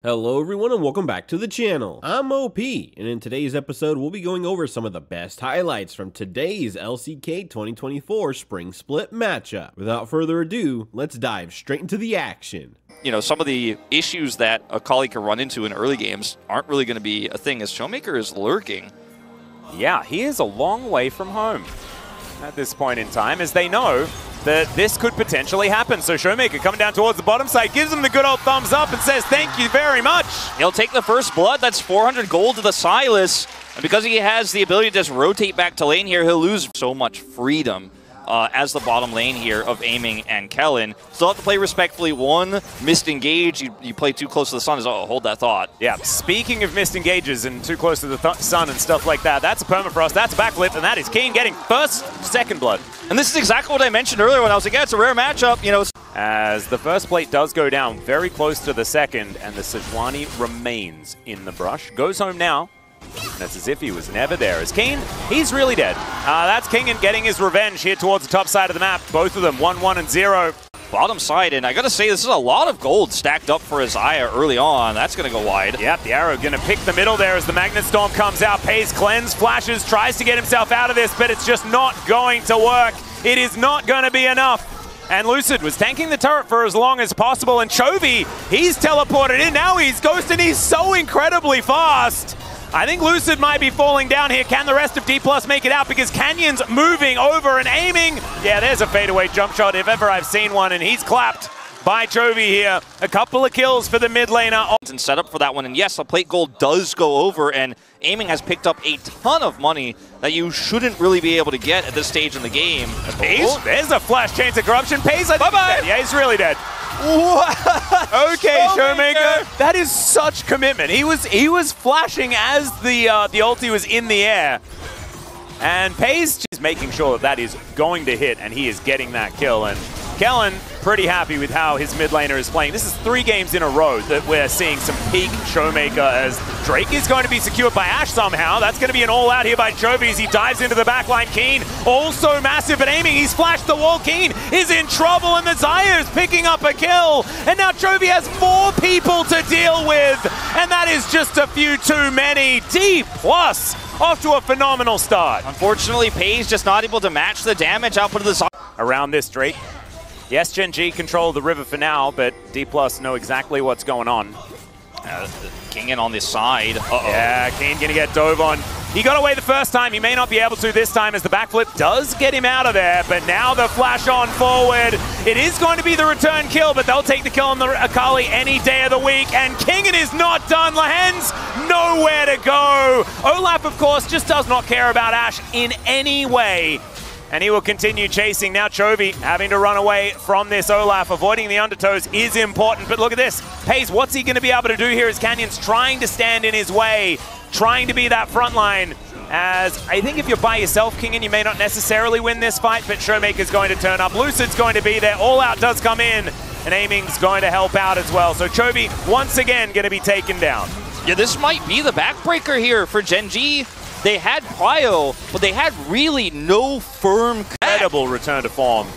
Hello everyone and welcome back to the channel. I'm OP, and in today's episode we'll be going over some of the best highlights from today's LCK 2024 Spring Split matchup. Without further ado, let's dive straight into the action. You know, some of the issues that Akali can run into in early games aren't really going to be a thing as Showmaker is lurking. Yeah, he is a long way from home at this point in time, as they know that this could potentially happen. So Showmaker coming down towards the bottom side, gives him the good old thumbs up and says thank you very much. He'll take the first blood. That's 400 gold to the Sylas. And because he has the ability to just rotate back to lane here, he'll lose so much freedom as the bottom lane here of Aiming and Kellen. Still have to play respectfully. One missed engage. You play too close to the sun. Oh, hold that thought. Yeah, speaking of missed engages and too close to the sun and stuff like that, that's a permafrost, that's a backflip, and that is Keen getting second blood. And this is exactly what I mentioned earlier when I was like, yeah, it's a rare matchup. You know, as the first plate does go down very close to the second, and the Sejuani remains in the brush. Goes home now. And it's as if he was never there. As Keen, he's really dead. That's Kingen getting his revenge here towards the top side of the map. Both of them 1-1 and 0. Bottom side, and I gotta say, this is a lot of gold stacked up for Isaiah early on. That's gonna go wide. Yep, the arrow gonna pick the middle there as the Magnet Storm comes out. Pays cleanse, flashes, tries to get himself out of this, but it's just not going to work. It is not gonna be enough. And Lucid was tanking the turret for as long as possible, and Chovy, he's teleported in. Now he's ghosted, he's so incredibly fast. I think Lucid might be falling down here. Can the rest of D+ make it out? Because Canyon's moving over and aiming. Yeah, there's a fadeaway jump shot if ever I've seen one, and he's clapped by Chovy here. A couple of kills for the mid laner. And set up for that one, and yes, the plate gold does go over, and Aiming has picked up a ton of money that you shouldn't really be able to get at this stage in the game. Oh, there's a flash chains of corruption. Pays, bye-bye. Yeah, he's really dead. Okay, Showmaker. That is such commitment. He was flashing as the ulti was in the air. And Pays is making sure that is going to hit, and he is getting that kill. And Kellen, pretty happy with how his mid laner is playing. This is 3 games in a row that we're seeing some peak Showmaker, as Drake is going to be secured by Ashe somehow. That's going to be an all-out here by Chovy as he dives into the backline. Keen, also massive at aiming. He's flashed the wall. Keen is in trouble, and the Xayah is picking up a kill. And now Chovy has 4 people to deal with, and that is just a few too many. D+ off to a phenomenal start. Unfortunately, Pays just not able to match the damage output of the Xayah. Around this Drake. Yes, Gen G control the river for now, but D+ know exactly what's going on. Kingen on this side. Yeah, Keen gonna get dove on. He got away the first time. He may not be able to this time, as the backflip does get him out of there, but now the flash on forward. It is going to be the return kill, but they'll take the kill on the Akali any day of the week, and Kingen is not done. Lahen's nowhere to go. Olaf, of course, just does not care about Ashe in any way. And he will continue chasing. Now Chovy having to run away from this Olaf. Avoiding the undertows is important, but look at this. Pays, what's he going to be able to do here as Canyon's trying to stand in his way, trying to be that front line. As I think if you're by yourself, Kingen, you may not necessarily win this fight, but Showmaker's going to turn up. Lucid's going to be there. All Out does come in, and Aiming's going to help out as well. So Chovy, once again, going to be taken down. Yeah, this might be the backbreaker here for Gen G. They had Prio, but they had really no firm... Incredible return to form.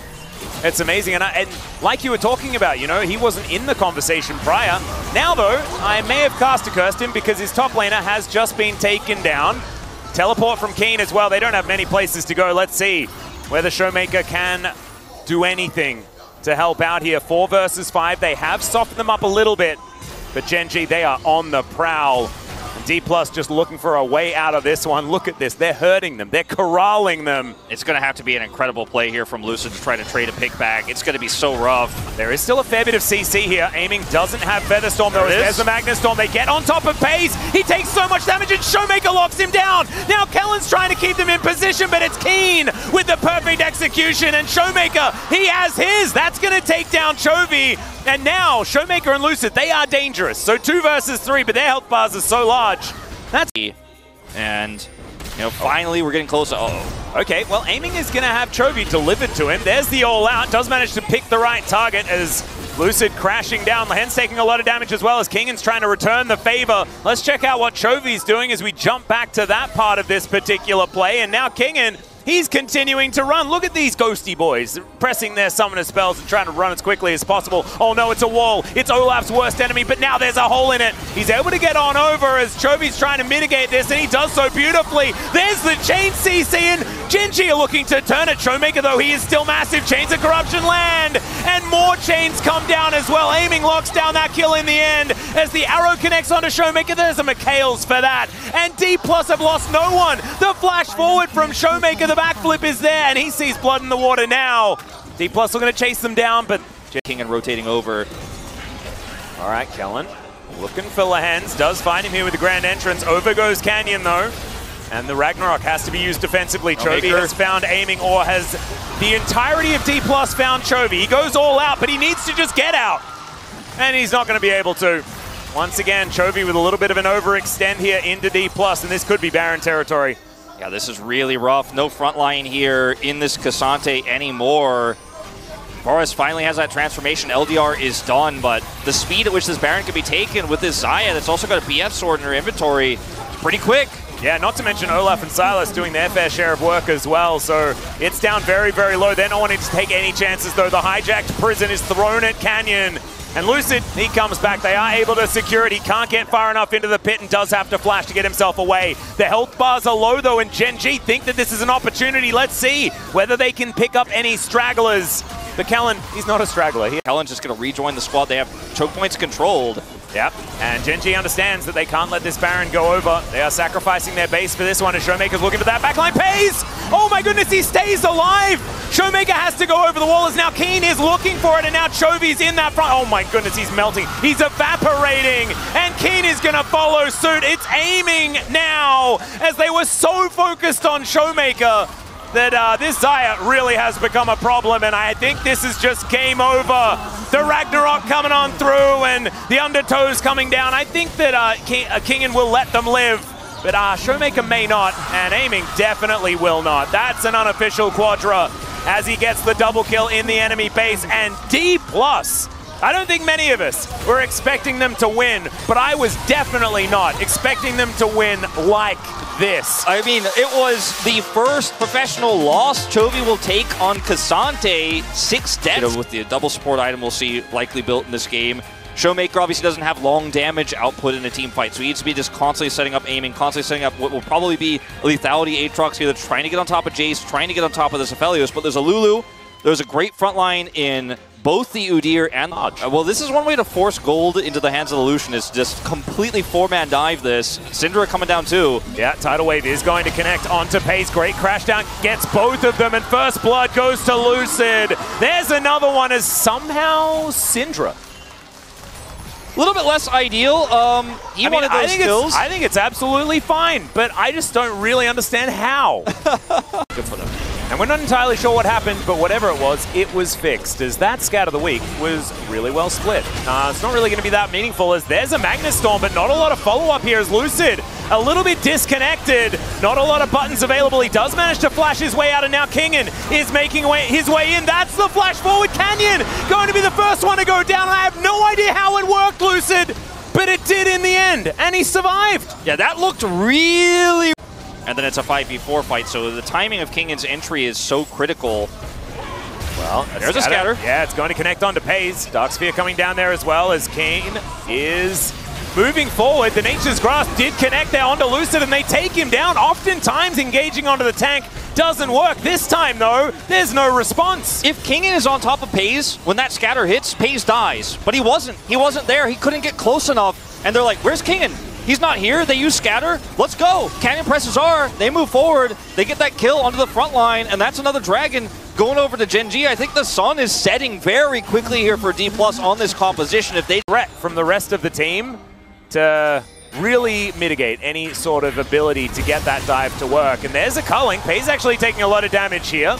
It's amazing, and like you were talking about, you know, he wasn't in the conversation prior. Now, though, I may have cursed him because his top laner has just been taken down. Teleport from Keen as well. They don't have many places to go. Let's see whether Showmaker can do anything to help out here. 4 versus 5. They have softened them up a little bit, but Gen G, they are on the prowl. D+ just looking for a way out of this one. Look at this. They're hurting them. They're corralling them. It's going to have to be an incredible play here from Lucid to try to trade a pick back. It's going to be so rough. There is still a fair bit of CC here. Aiming doesn't have Featherstorm, though. There's the Magnet Storm. They get on top of Pays. He takes so much damage, and Showmaker locks him down. Now Kellen's trying to keep them in position, but it's Keen with the perfect execution. And Showmaker, he has his. That's going to take down Chovy. And now, Showmaker and Lucid, they are dangerous. So 2 versus 3, but their health bars are so large. That's... And, you know, finally we're getting closer. Okay, well, Aiming is going to have Chovy delivered to him. There's the all-out. Does manage to pick the right target as Lucid crashing down. Lahen's taking a lot of damage as well as Kingen's trying to return the favor. Let's check out what Chovy's doing as we jump back to that part of this particular play. And now Kingen, He's continuing to run. Look at these ghosty boys pressing their summoner spells and trying to run as quickly as possible. Oh no, it's a wall. It's Olaf's worst enemy, but now there's a hole in it. He's able to get on over as Chovy's trying to mitigate this, and he does so beautifully. There's the chain CC, and Gen.G are looking to turn it. Showmaker, though, he is still massive. Chains of Corruption land, and more chains come down as well. Aiming locks down that kill in the end as the arrow connects onto Showmaker. There's a McHale's for that, and D+ have lost no one. The flash forward from Showmaker, the backflip is there, and he sees blood in the water now. D+ are going to chase them down, but King and rotating over. all right, Kellen looking for Lehends, does find him here with the grand entrance. Over goes Canyon, though, and the Ragnarok has to be used defensively. Chovy has found aiming, or has the entirety of D+ found Chovy. He goes all out, but he needs to just get out, and he's not going to be able to. Once again, Chovy with a little bit of an overextend here into D+, and this could be Baron territory. Yeah, this is really rough. No front line here in this K'Sante anymore. Boris finally has that transformation. LDR is done, but the speed at which this Baron can be taken with this Xayah that's also got a BF sword in her inventory is pretty quick. Yeah, not to mention Olaf and Sylas doing their fair share of work as well, so it's down very, very low. They're not wanting to take any chances, though. The hijacked prison is thrown at Canyon. And Lucid, he comes back. They are able to secure it. He can't get far enough into the pit and does have to flash to get himself away. The health bars are low, though, and Gen.G think that this is an opportunity. Let's see whether they can pick up any stragglers. But Kellen, he's not a straggler. Kellen's just going to rejoin the squad. They have choke points controlled. Yep, and Gen.G understands that they can't let this Baron go over. They are sacrificing their base for this one, as Showmaker's looking for that backline. Pays! Oh my goodness, he stays alive! Showmaker has to go over the wall as now Keen is looking for it, and now Chovy's in that front. Oh my goodness, he's melting. He's evaporating, and Keen is going to follow suit. It's aiming now, as they were so focused on Showmaker that this Xayah really has become a problem, and I think this is just game over. The Ragnarok coming on through, and the Undertows coming down. I think that Kingen will let them live, but Showmaker may not, and Aiming definitely will not. That's an unofficial Quadra as he gets the double kill in the enemy base, and D+. I don't think many of us were expecting them to win, but I was definitely not expecting them to win like this. I mean, it was the first professional loss Chovy will take on K'Sante. 6 deaths. With the double support item we'll see likely built in this game. Showmaker obviously doesn't have long damage output in a team fight, so he needs to be just constantly setting up aiming, constantly setting up what will probably be a lethality Aatrox here that's trying to get on top of Jace, trying to get on top of this Aphelios, but there's a Lulu. There's a great front line in both the Udyr and the well, this is one way to force gold into the hands of the Lucian, is just completely 4-man dive this. Syndra coming down too. Yeah, Tidal Wave is going to connect onto Pace. Great crashdown, gets both of them, and first blood goes to Lucid. There's another one as somehow Syndra. A little bit less ideal. He wanted those kills. I think it's absolutely fine, but I just don't really understand how. Good for them. And we're not entirely sure what happened, but whatever it was fixed, as that scat of the week was really well split. It's not really going to be that meaningful, as there's a Magnus Storm, but not a lot of follow-up here as Lucid a little bit disconnected. Not a lot of buttons available. He does manage to flash his way out, and now Kingen is making his way in. That's the flash forward. Canyon going to be the first one to go down. I have no idea how it worked, Lucid, but it did in the end, and he survived. Yeah, that looked really... And then it's a 5v4 fight, so the timing of Kingen's entry is so critical. Well, there's a scatter. Yeah, it's going to connect onto Paze. Darksphere coming down there as well, as Kane is moving forward. The Nature's Grasp did connect there onto Lucid, and they take him down. Oftentimes engaging onto the tank doesn't work. This time, though, there's no response. If Kingen is on top of Paze, when that scatter hits, Paze dies. But he wasn't. He wasn't there. He couldn't get close enough. And they're like, where's Kingen? He's not here. They use scatter. Let's go. Canyon presses R. They move forward. They get that kill onto the front line, and that's another Dragon going over to Gen.G. I think the sun is setting very quickly here for D+ on this composition. If they threat from the rest of the team to really mitigate any sort of ability to get that dive to work. And there's a culling. Paze actually taking a lot of damage here.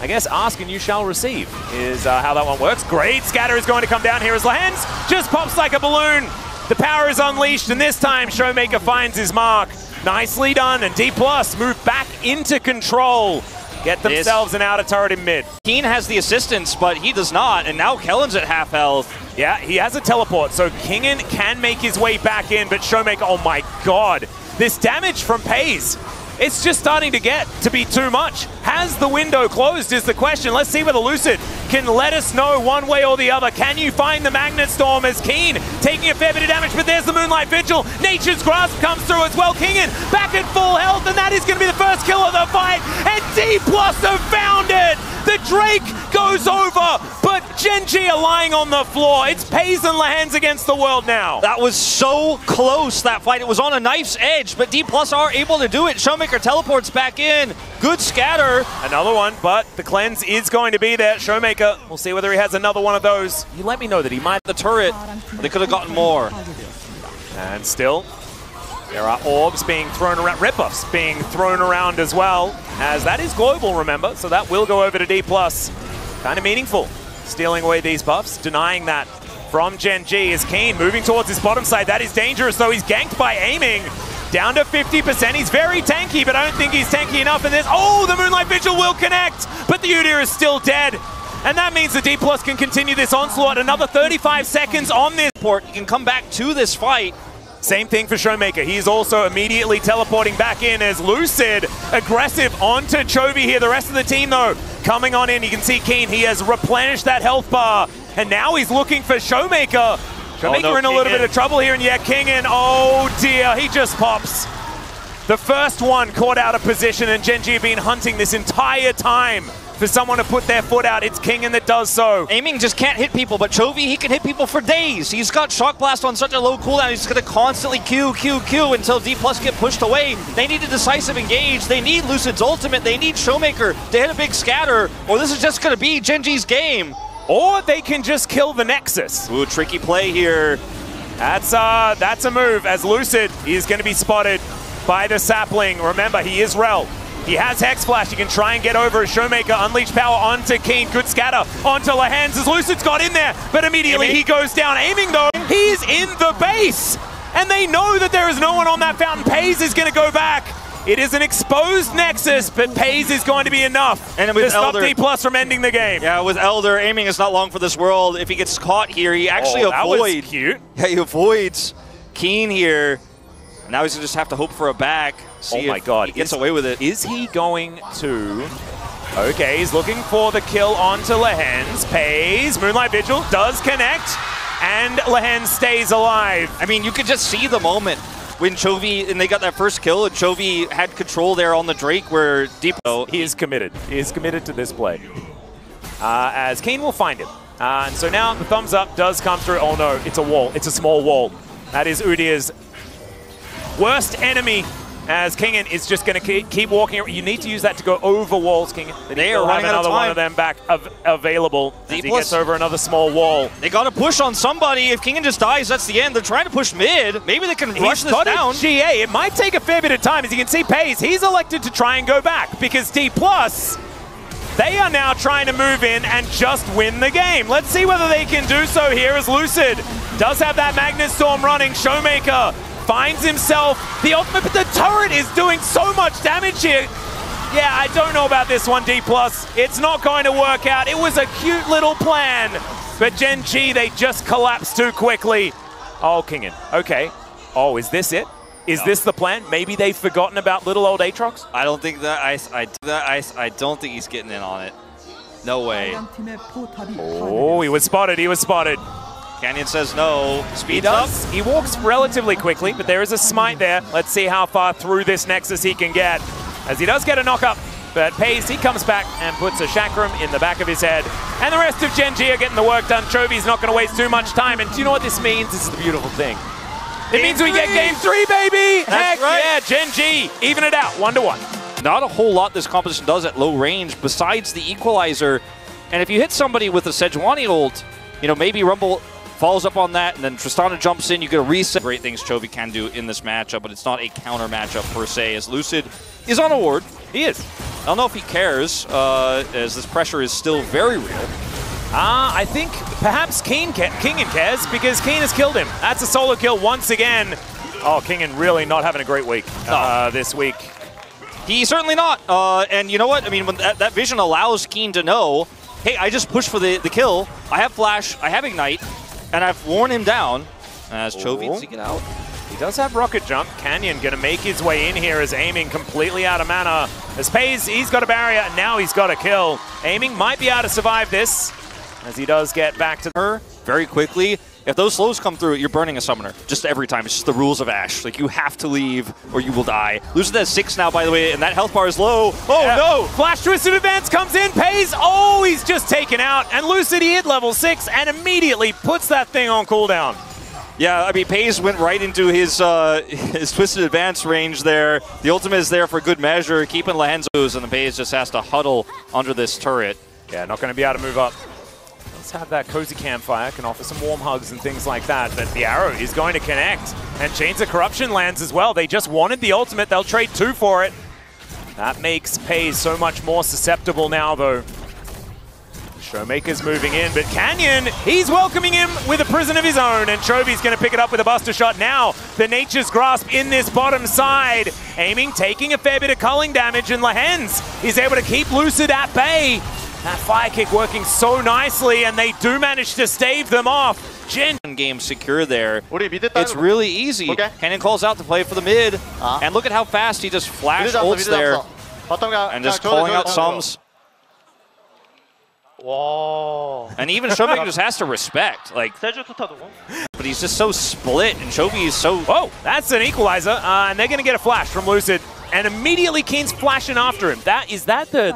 I guess ask and you shall receive is how that one works. Great scatter is going to come down here as Lehends just pops like a balloon. The power is unleashed, and this time Showmaker finds his mark. Nicely done, and D+ move back into control. Get themselves an outer turret in mid. Keen has the assistance, but he does not, and now Kellen's at half health. Yeah, he has a teleport, so Kingen can make his way back in, but Showmaker, oh my god. This damage from Paze It's just starting to get to be too much. Has the window closed is the question. Let's see whether Lucid can let us know one way or the other. Can you find the Magnet Storm as Keen taking a fair bit of damage, but there's the Moonlight Vigil. Nature's Grasp comes through as well. Kingen back at full health, and that is going to be the first kill of the fight. And D+ have found it. The Drake goes over, but Gen G are lying on the floor. It's Paze and Lehends against the world now. That was so close, that fight. It was on a knife's edge, but D+ are able to do it. Showmaker teleports back in. Good scatter. Another one, but the cleanse is going to be there. Showmaker, we'll see whether he has another one of those. He let me know that he might. The turret, they could have gotten more. And still, there are orbs being thrown around, rip-offs being thrown around as well, as that is global, remember, so that will go over to D+. Kind of meaningful, stealing away these buffs, denying that from Gen G is Keen, moving towards his bottom side. That is dangerous, though. He's ganked by aiming. Down to 50%. He's very tanky, but I don't think he's tanky enough. And there's, oh, the Moonlight Vigil will connect, but the Udyr is still dead. And that means the D+ can continue this onslaught. Another 35 seconds on this. You can come back to this fight. Same thing for Showmaker. He's also immediately teleporting back in as Lucid aggressive onto Chovy here. The rest of the team, though, coming on in. You can see Keen. He has replenished that health bar, and now he's looking for Showmaker. Showmaker in a little bit of trouble here, and yeah, Kingen, oh dear, he just pops. The first one caught out of position, and Gen G have been hunting this entire time for someone to put their foot out. It's Kingen that does so. Aiming just can't hit people, but Chovy, he can hit people for days. He's got Shock Blast on such a low cooldown, he's going to constantly Q until D+ get pushed away. They need a decisive engage. They need Lucid's ultimate. They need Showmaker to hit a big scatter, or this is just going to be Gen G's game. Or they can just kill the Nexus. Ooh, tricky play here. That's a move, as Lucid is going to be spotted by the Sapling. Remember, he is Rel. He has Hex Flash. He can try and get over as Showmaker. Unleash power onto Keen. Good scatter onto Lehends as Lucid's got in there, but immediately he goes down. Aiming, though, he's in the base. And they know that there is no one on that fountain. Paze is going to go back. It is an exposed Nexus, but Paze is going to be enough and with to stop Elder, D+ from ending the game. Yeah, with Elder, aiming is not long for this world. If he gets caught here, he actually avoids. That was cute. Yeah, he avoids Keen here. Now he's going to just have to hope for a back. See oh my god, he gets away with it. Is he going to... Okay, he's looking for the kill onto Lehends. Paze, Moonlight Vigil does connect, and Lehends stays alive. I mean, you could just see the moment when Chovy, and they got that first kill, and Chovy had control there on the Drake where D+. He is committed. He is committed to this play. As Keen will find him. And so now the thumbs up does come through. Oh no, it's a wall. It's a small wall. That is Udyr's worst enemy, as Kingen is just going to keep walking. You need to use that to go over walls, Kingen. They are running out of time. Another one of them back available as he gets over another small wall. They got to push on somebody. If Kingen just dies, that's the end. They're trying to push mid. Maybe they can rush this down. GA. It might take a fair bit of time. As you can see, Paze, he's elected to try and go back because D+, they are now trying to move in and just win the game. Let's see whether they can do so here as Lucid does have that Magnet Storm running. Showmaker finds himself the ultimate, but the turret is doing so much damage here. Yeah, I don't know about this one, D+. It's not going to work out. It was a cute little plan, but Gen G, they just collapsed too quickly. Oh, Kingen. Okay. Oh, is this it? Is this the plan? Maybe they've forgotten about little old Aatrox? I don't think that I don't think he's getting in on it. No way. Oh, he was spotted. He was spotted. Canyon says no. Speeds up. He walks relatively quickly, but there is a smite there. Let's see how far through this Nexus he can get. As he does get a knock-up, but Paze, he comes back and puts a chakram in the back of his head. And the rest of Gen G are getting the work done. Chovy's not going to waste too much time. And do you know what this means? This is the beautiful thing. It means we get game 3, baby! That's right. Yeah, Gen G, even it out, 1-1. Not a whole lot this composition does at low range besides the equalizer. And if you hit somebody with a Sejuani ult, you know, maybe Rumble follows up on that, and then Tristana jumps in, you get a reset. Great things Chovy can do in this matchup, but it's not a counter matchup per se, as Lucid is on a ward. He is. I don't know if he cares, as this pressure is still very real. I think perhaps Kingen cares, because Keen has killed him. That's a solo kill once again. Oh, Kingen really not having a great week this week. He's certainly not. And you know what? I mean, when that vision allows Keen to know, hey, I just pushed for the kill. I have Flash, I have Ignite, and I've worn him down. As Chovy, does he get out? He does have Rocket Jump. Canyon going to make his way in here as Aiming completely out of mana. As Pays, he's got a barrier, and now he's got a kill. Aiming might be able to survive this, as he does get back to her very quickly. If those slows come through, you're burning a summoner. Just every time. It's just the rules of Ashe. Like, you have to leave or you will die. Lucid has 6 now, by the way, and that health bar is low. Oh, yeah. No! Flash Twisted Advance comes in. Pays. Oh, he's just taken out. And Lucid, he hit level 6 and immediately puts that thing on cooldown. Yeah, I mean, Pays went right into his Twisted Advance range there. The ultimate is there for good measure, keeping Lahenzo's, and the Pays just has to huddle under this turret. Yeah, not going to be able to move up. Let's have that cozy campfire, can offer some warm hugs and things like that, but the arrow is going to connect. And Chains of Corruption lands as well. They just wanted the ultimate. They'll trade 2 for it. That makes Pays so much more susceptible now, though. Showmaker's moving in, but Canyon, he's welcoming him with a prison of his own, and Chovy's going to pick it up with a Buster Shot now. The Nature's Grasp in this bottom side. Aiming, taking a fair bit of culling damage, and Lahenz is able to keep Lucid at bay. That fire kick working so nicely, and they do manage to stave them off. Game secure there. It's really easy. Canyon calls out to play for the mid, and look at how fast he just flash ults there, and just calling out sums. Whoa. And even Showmaker just has to respect, like, but he's just so split, and Chovy is so... Whoa, that's an equalizer, and they're going to get a flash from Lucid, and immediately Keen's flashing after him. Is that the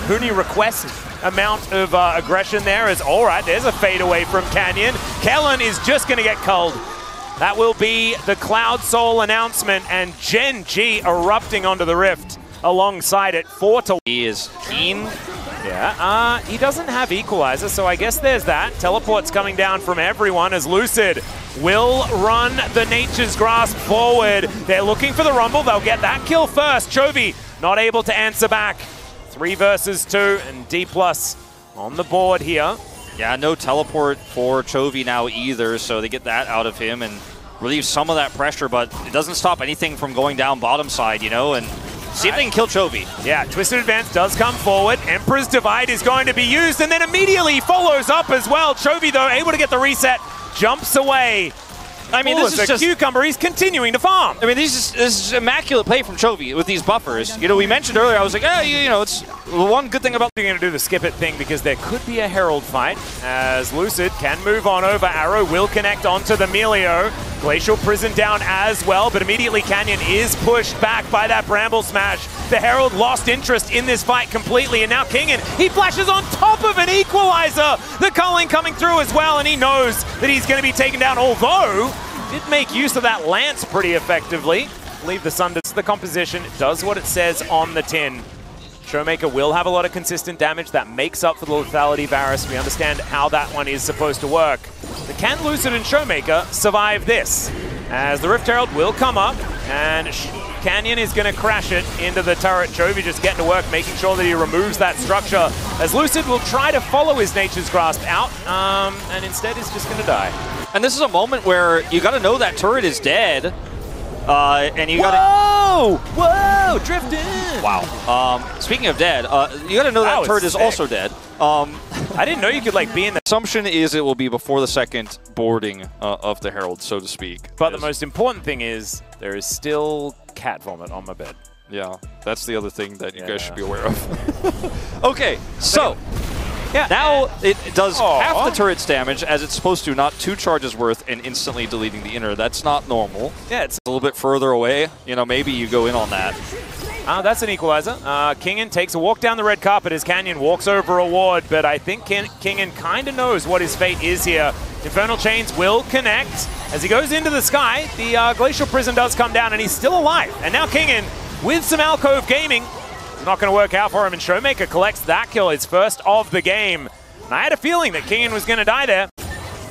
Huni request amount of aggression there? Is all right, there's a fade away from Canyon. Kellen is just going to get culled. That will be the Cloud Soul announcement, and Gen G erupting onto the Rift alongside it. 4-1. He is Keen. Yeah, he doesn't have Equalizer, so I guess there's that. Teleport's coming down from everyone as Lucid will run the Nature's Grasp forward. They're looking for the Rumble. They'll get that kill first. Chovy not able to answer back. 3 versus 2, and D+ on the board here. Yeah, no teleport for Chovy now either, so they get that out of him and relieve some of that pressure, but it doesn't stop anything from going down bottom side, you know, and see if they can kill Chovy. Yeah, Twisted Advance does come forward. Emperor's Divide is going to be used, and then immediately follows up as well. Chovy, though, able to get the reset, jumps away. I mean, this is just cucumber. He's continuing to farm. I mean, this is immaculate play from Chovy with these buffers. You know, we mentioned earlier, I was like, you know, it's one good thing about... You're going to do the skip it thing because there could be a Herald fight as Lucid can move on over. Arrow will connect onto the Melio. Glacial Prison down as well, but immediately Canyon is pushed back by that Bramble Smash. The Herald lost interest in this fight completely, and now Kingen, he flashes on top of an Equalizer. The culling coming through as well, and he knows that he's going to be taken down, although did make use of that Lance pretty effectively. Leave the Sun. The composition does what it says on the tin. Showmaker will have a lot of consistent damage that makes up for the lethality Varus. We understand how that one is supposed to work. But can Lucid and Showmaker survive this? As the Rift Herald will come up, and Canyon is going to crash it into the turret. Chovy just getting to work, making sure that he removes that structure. As Lucid will try to follow his Nature's Grasp out, and instead is just going to die. And this is a moment where you got to know that turret is dead. And you got to... Whoa! Drift in! Wow. Speaking of dead, you got to know that turret is also dead. I didn't know you could, like, be in the... Assumption is it will be before the second boarding of the Herald, so to speak. But the most important thing is there is still cat vomit on my bed. Yeah, that's the other thing that you guys should be aware of. Okay, so... Yeah. Now it does half the turret's damage as it's supposed to, not 2 charges worth, and instantly deleting the inner. That's not normal. Yeah, it's a little bit further away. You know, maybe you go in on that. That's an Equalizer. Kingen takes a walk down the red carpet as Canyon walks over a ward, but I think Kingen kind of knows what his fate is here. Infernal Chains will connect. As he goes into the sky, the Glacial Prison does come down, and he's still alive. And now Kingen, with some Alcove Gaming, not going to work out for him, and Showmaker collects that kill, his first of the game. And I had a feeling that Kingen was going to die there.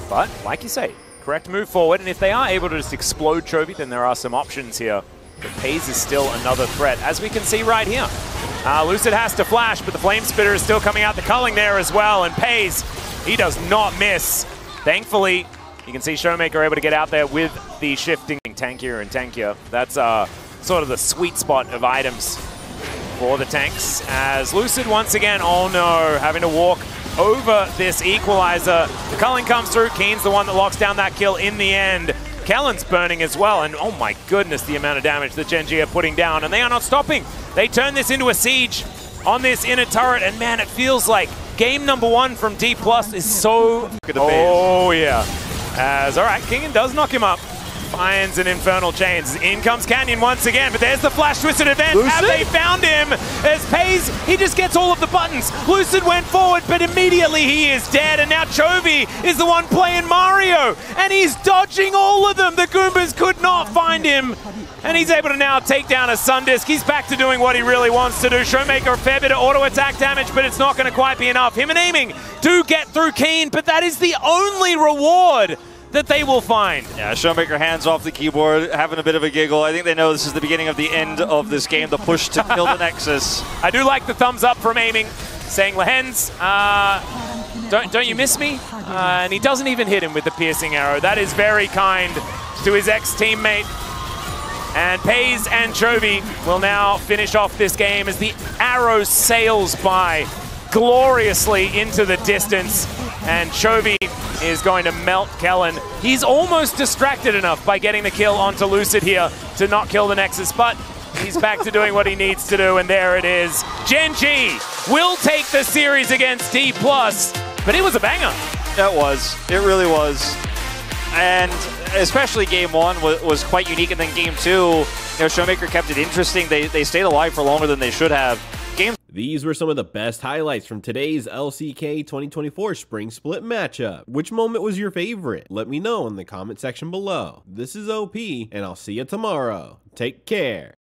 But, like you say, correct move forward, and if they are able to just explode Chovy, then there are some options here. But Pays is still another threat, as we can see right here. Lucid has to flash, but the Flame Spitter is still coming out the culling there as well, and Pays, he does not miss. Thankfully, you can see Showmaker able to get out there with the shifting tankier and tankier. That's sort of the sweet spot of items for the tanks, as Lucid once again, oh no, having to walk over this Equalizer. The culling comes through, Keen's the one that locks down that kill in the end. Kellen's burning as well, and oh my goodness, the amount of damage that Gen G are putting down, and they are not stopping. They turn this into a siege on this inner turret, and man, it feels like game number 1 from D+ is so... Oh yeah. As, all right, Kingen does knock him up. Finds an Infernal Chains. In comes Canyon once again, but there's the Flash Twisted Advance. Lucid? Have they found him? As Pays, he just gets all of the buttons. Lucid went forward, but immediately he is dead, and now Chovy is the one playing Mario, and he's dodging all of them. The Goombas could not find him, and he's able to now take down a Sundisk. He's back to doing what he really wants to do. Showmaker a fair bit of auto attack damage, but it's not going to quite be enough. Him and Aiming do get through Keen, but that is the only reward that they will find. Yeah, Showmaker hands off the keyboard, having a bit of a giggle. I think they know this is the beginning of the end of this game, the push to kill the Nexus. I do like the thumbs up from Aiming, saying, Lehens, don't you miss me? And he doesn't even hit him with the piercing arrow. That is very kind to his ex-teammate. And Pays and Chovy will now finish off this game as the arrow sails by gloriously into the distance. And Chovy is going to melt Kellen. He's almost distracted enough by getting the kill onto Lucid here to not kill the Nexus, but he's back to doing what he needs to do, and there it is. Gen G will take the series against D+, but it was a banger. That was. It really was. And especially game 1 was quite unique, and then game 2, Showmaker kept it interesting. They stayed alive for longer than they should have. These were some of the best highlights from today's LCK 2024 Spring Split matchup. Which moment was your favorite? Let me know in the comment section below. This is OP, and I'll see you tomorrow. Take care.